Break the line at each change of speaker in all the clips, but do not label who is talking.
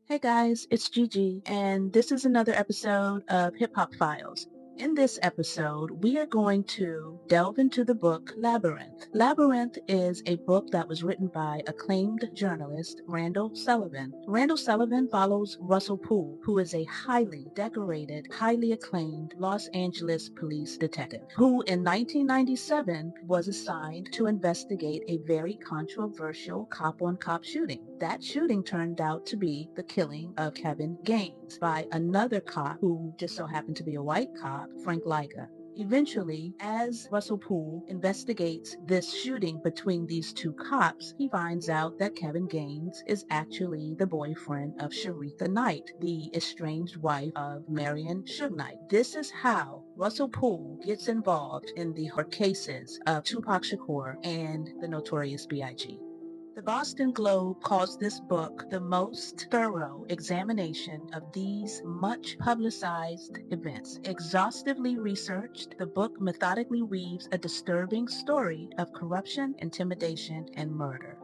Hey guys, it's JeeJee, and this is another episode of Hip Hop Files. In this episode, we are going to delve into the book Labyrinth. Labyrinth is a book that was written by acclaimed journalist Randall Sullivan. Randall Sullivan follows Russell Poole, who is a highly decorated, highly acclaimed Los Angeles police detective, who in 1997 was assigned to investigate a very controversial cop-on-cop shooting. That shooting turned out to be the killing of Kevin Gaines by another cop who just so happened to be a white cop, Frank Liga. Eventually, as Russell Poole investigates this shooting between these two cops, he finds out that Kevin Gaines is actually the boyfriend of Sharitha Knight, the estranged wife of Marion Suge Knight. This is how Russell Poole gets involved in the cases of Tupac Shakur and the notorious B.I.G. The Boston Globe calls this book the most thorough examination of these much publicized events. Exhaustively researched, the book methodically weaves a disturbing story of corruption, intimidation, and murder.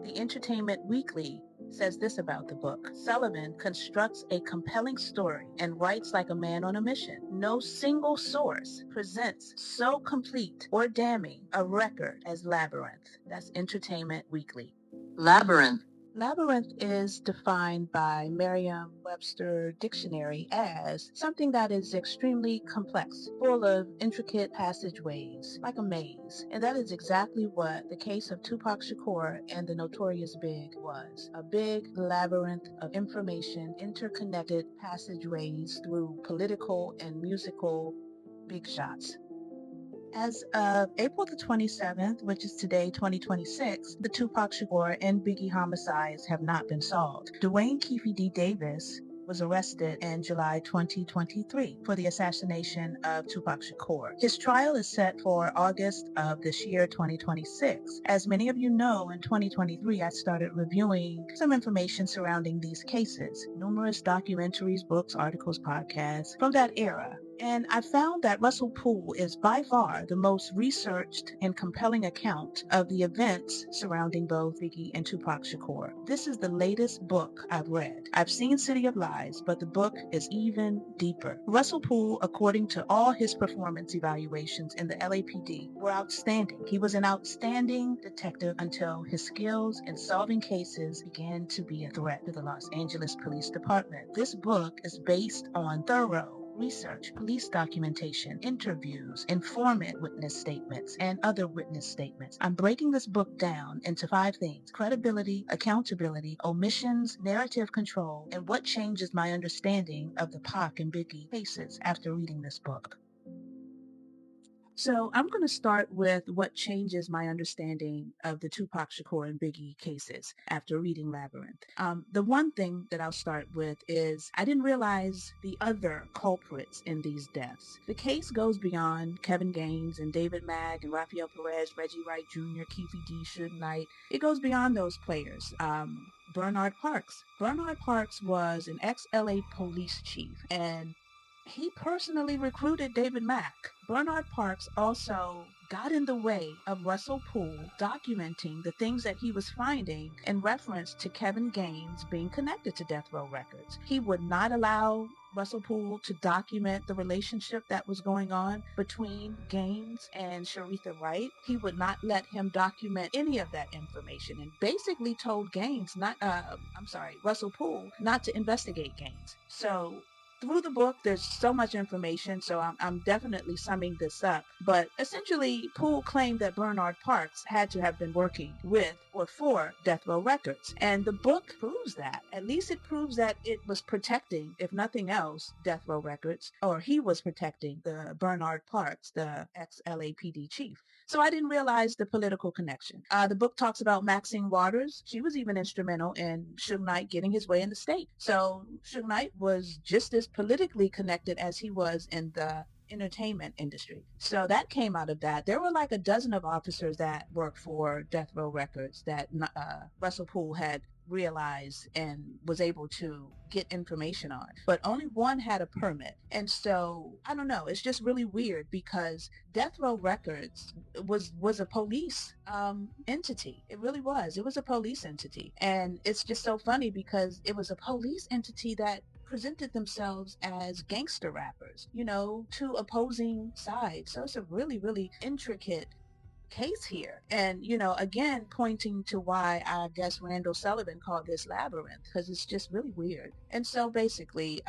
The Entertainment Weekly says this about the book. Sullivan constructs a compelling story and writes like a man on a mission. No single source presents so complete or damning a record as Labyrinth. That's Entertainment Weekly. Labyrinth. Labyrinth is defined by Merriam-Webster Dictionary as something that is extremely complex, full of intricate passageways, like a maze. And that is exactly what the case of Tupac Shakur and the notorious Big was. A big labyrinth of information, interconnected passageways through political and musical big shots. As of April the 27th, which is today, 2026, the Tupac Shakur and Biggie homicides have not been solved. Dwayne Keefe D. Davis was arrested in July 2023 for the assassination of Tupac Shakur. His trial is set for August of this year, 2026. As many of you know, in 2023, I started reviewing some information surrounding these cases, numerous documentaries, books, articles, podcasts from that era. And I found that Russell Poole is by far the most researched and compelling account of the events surrounding both Biggie and Tupac Shakur. This is the latest book I've read. I've seen City of Lies, but the book is even deeper. Russell Poole, according to all his performance evaluations in the LAPD, were outstanding. He was an outstanding detective until his skills in solving cases began to be a threat to the Los Angeles Police Department. This book is based on thorough research, police documentation, interviews, informant witness statements, and other witness statements. I'm breaking this book down into 5 things: credibility, accountability, omissions, narrative control, and what changes my understanding of the Pac and Biggie cases after reading this book. So I'm going to start with what changes my understanding of the Tupac Shakur and Biggie cases after reading Labyrinth. The one thing that I'll start with is I didn't realize the other culprits in these deaths. The case goes beyond Kevin Gaines and David Mag and Rafael Perez, Reggie Wright Jr., Keefe D. Suge Knight. It goes beyond those players. Bernard Parks. Bernard Parks was an ex-LA police chief, and he personally recruited David Mack. Bernard Parks also got in the way of Russell Poole documenting the things that he was finding in reference to Kevin Gaines being connected to Death Row Records. He would not allow Russell Poole to document the relationship that was going on between Gaines and Sharitha Wright. He would not let him document any of that information and basically told Russell Poole not to investigate Gaines. So through the book, there's so much information, so I'm definitely summing this up. But essentially, Poole claimed that Bernard Parks had to have been working with or for Death Row Records. And the book proves that. At least it proves that it was protecting, if nothing else, Death Row Records, or he was protecting the Bernard Parks, the ex-LAPD chief. So I didn't realize the political connection. The book talks about Maxine Waters. She was even instrumental in Suge Knight getting his way in the state. So Suge Knight was just as politically connected as he was in the entertainment industry. So that came out of that. There were like a dozen of officers that worked for Death Row Records that Russell Poole had realized and was able to get information on, but only one had a permit. And so I don't know, it's just really weird because Death Row Records was a police entity. It really was. It was a police entity. And it's just so funny because it was a police entity that presented themselves as gangster rappers, two opposing sides. So it's a really, really intricate case here. And, again, pointing to why I guess Randall Sullivan called this Labyrinth, because it's just really weird. And so basically,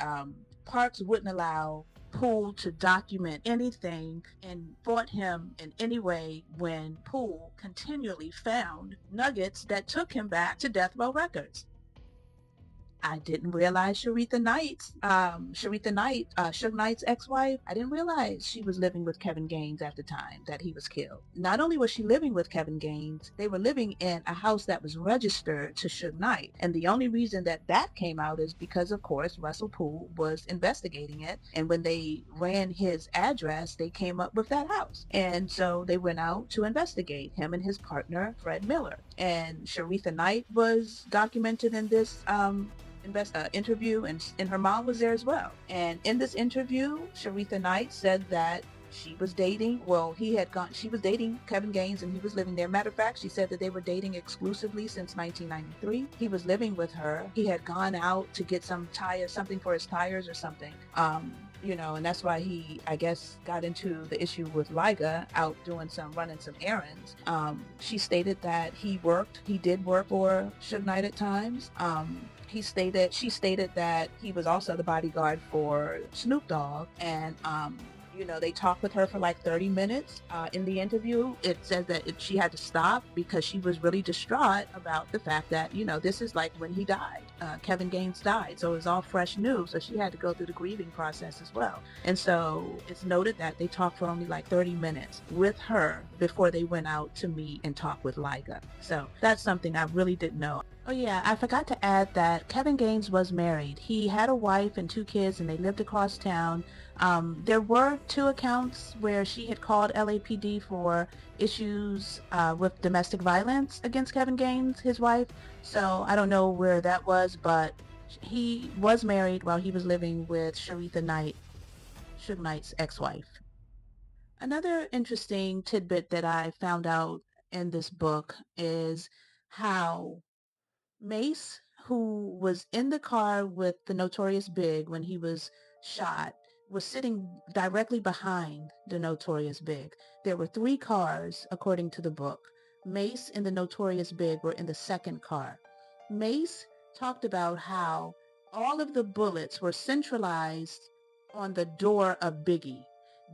Parks wouldn't allow Poole to document anything and fought him in any way when Poole continually found nuggets that took him back to Death Row Records. I didn't realize Suge Knight's ex-wife, I didn't realize she was living with Kevin Gaines at the time that he was killed. Not only was she living with Kevin Gaines, they were living in a house that was registered to Suge Knight. And the only reason that came out is because, of course, Russell Poole was investigating it. And when they ran his address, they came up with that house. And so they went out to investigate, him and his partner, Fred Miller. And Sharitha Knight was documented in this interview, and her mom was there as well. And in this interview, Sharitha Knight said that she was dating Kevin Gaines, and he was living there. Matter of fact, she said that they were dating exclusively since 1993. He was living with her. He had gone out to get something for his tires or something. And that's why he, I guess, got into the issue with Liga, out running some errands. She stated that he did work for Suge Knight at times. She stated that he was also the bodyguard for Snoop Dogg, and they talked with her for like 30 minutes. In the interview, it says that she had to stop because she was really distraught about the fact that, this is like when he died. Kevin Gaines died, so it was all fresh news. So she had to go through the grieving process as well. And so it's noted that they talked for only like 30 minutes with her before they went out to meet and talk with Liga. So that's something I really didn't know. Oh yeah, I forgot to add that Kevin Gaines was married. He had a wife and 2 kids, and they lived across town. There were 2 accounts where she had called LAPD for issues with domestic violence against Kevin Gaines, his wife. So I don't know where that was, but he was married while he was living with Sharitha Knight, Suge Knight's ex-wife. Another interesting tidbit that I found out in this book is how Mace, who was in the car with the Notorious Big when he was shot, was sitting directly behind the Notorious Big. There were 3 cars, according to the book. Mace and the Notorious Big were in the second car. Mace talked about how all of the bullets were centralized on the door of Biggie.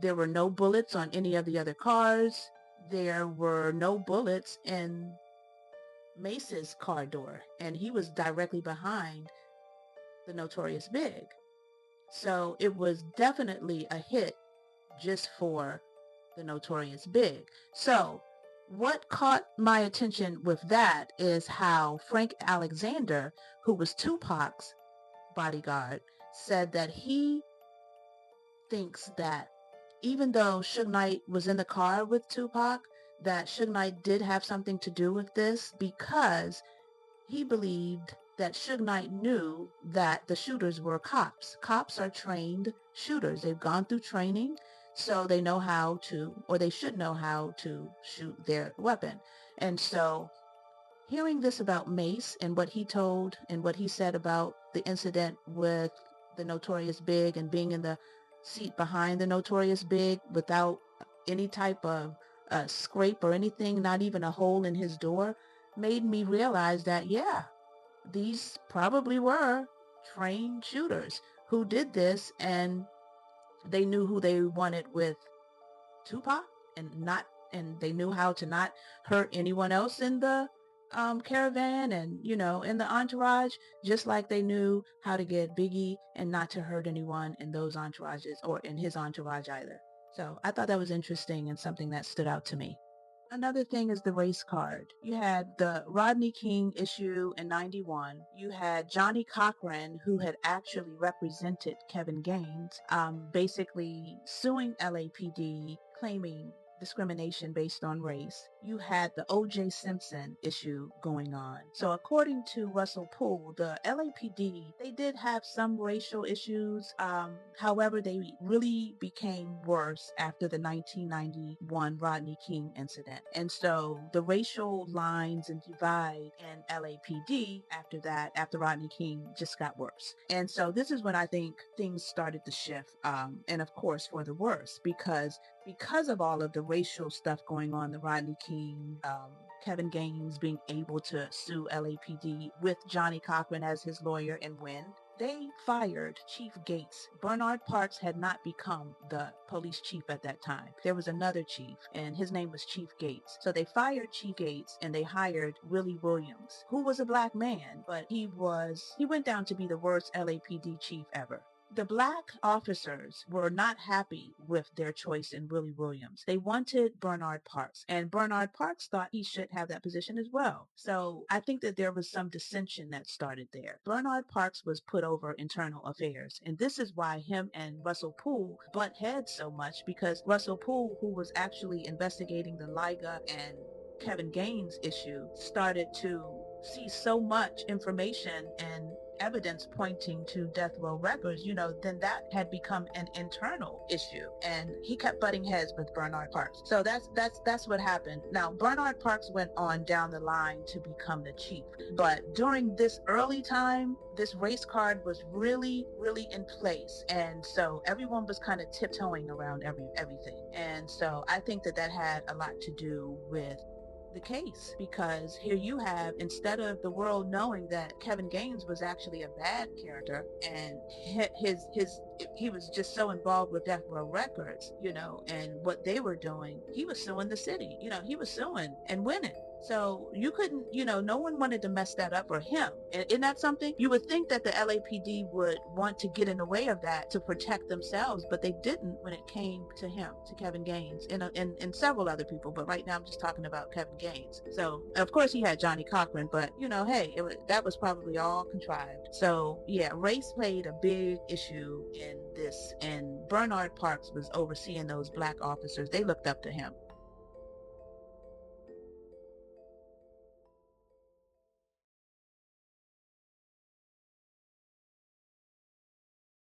There were no bullets on any of the other cars. There were no bullets in Mace's car door, and he was directly behind the Notorious Big. So it was definitely a hit just for the Notorious Big. So what caught my attention with that is how Frank Alexander, who was Tupac's bodyguard, said that he thinks that even though Suge Knight was in the car with Tupac, that Suge Knight did have something to do with this because he believed that Suge Knight knew that the shooters were cops. Cops are trained shooters. They've gone through training, so they know how to, or they should know how to shoot their weapon. And so hearing this about Mace and what he told and what he said about the incident with the Notorious Big and being in the seat behind the Notorious Big without any type of scrape or anything, not even a hole in his door, made me realize that, yeah, these probably were trained shooters who did this, and they knew who they wanted with Tupac, and they knew how to not hurt anyone else in the caravan and, in the entourage, just like they knew how to get Biggie and not to hurt anyone in those entourages or in his entourage either. So I thought that was interesting and something that stood out to me. Another thing is the race card. You had the Rodney King issue in 91. You had Johnny Cochran, who had actually represented Kevin Gaines, basically suing LAPD, claiming discrimination based on race, you had the O.J. Simpson issue going on. So according to Russell Poole, the LAPD, they did have some racial issues. However, they really became worse after the 1991 Rodney King incident. And so the racial lines and divide in LAPD after that, after Rodney King, just got worse. And so this is when I think things started to shift. And of course, for the worse, because of all of the racial stuff going on, the Rodney King, Kevin Gaines being able to sue LAPD with Johnny Cochran as his lawyer and win, they fired Chief Gates. Bernard Parks had not become the police chief at that time. There was another chief, and his name was Chief Gates. So they fired Chief Gates, and they hired Willie Williams, who was a black man, but he went down to be the worst LAPD chief ever. The black officers were not happy with their choice in Willie Williams. They wanted Bernard Parks, and Bernard Parks thought he should have that position as well. So I think that there was some dissension that started there. Bernard Parks was put over internal affairs, and this is why him and Russell Poole butt heads so much, because Russell Poole, who was actually investigating the Liga and Kevin Gaines issue, started to see so much information and evidence pointing to death row records, then that had become an internal issue, and he kept butting heads with Bernard Parks. So that's what happened. Now, Bernard Parks went on down the line to become the chief, but during this early time, this race card was really, really in place, and so everyone was kind of tiptoeing around everything. And so I think that had a lot to do with the case, because here you have, instead of the world knowing that Kevin Gaines was actually a bad character and he was just so involved with Death Row Records, and what they were doing, he was suing the city, he was suing and winning. So you couldn't, no one wanted to mess that up for him. And isn't that something? You would think that the LAPD would want to get in the way of that to protect themselves, but they didn't when it came to him, to Kevin Gaines, and several other people. But right now I'm just talking about Kevin Gaines. So of course he had Johnny Cochran, but hey, that was probably all contrived. So yeah, race played a big issue in this, and Bernard Parks was overseeing those black officers. They looked up to him.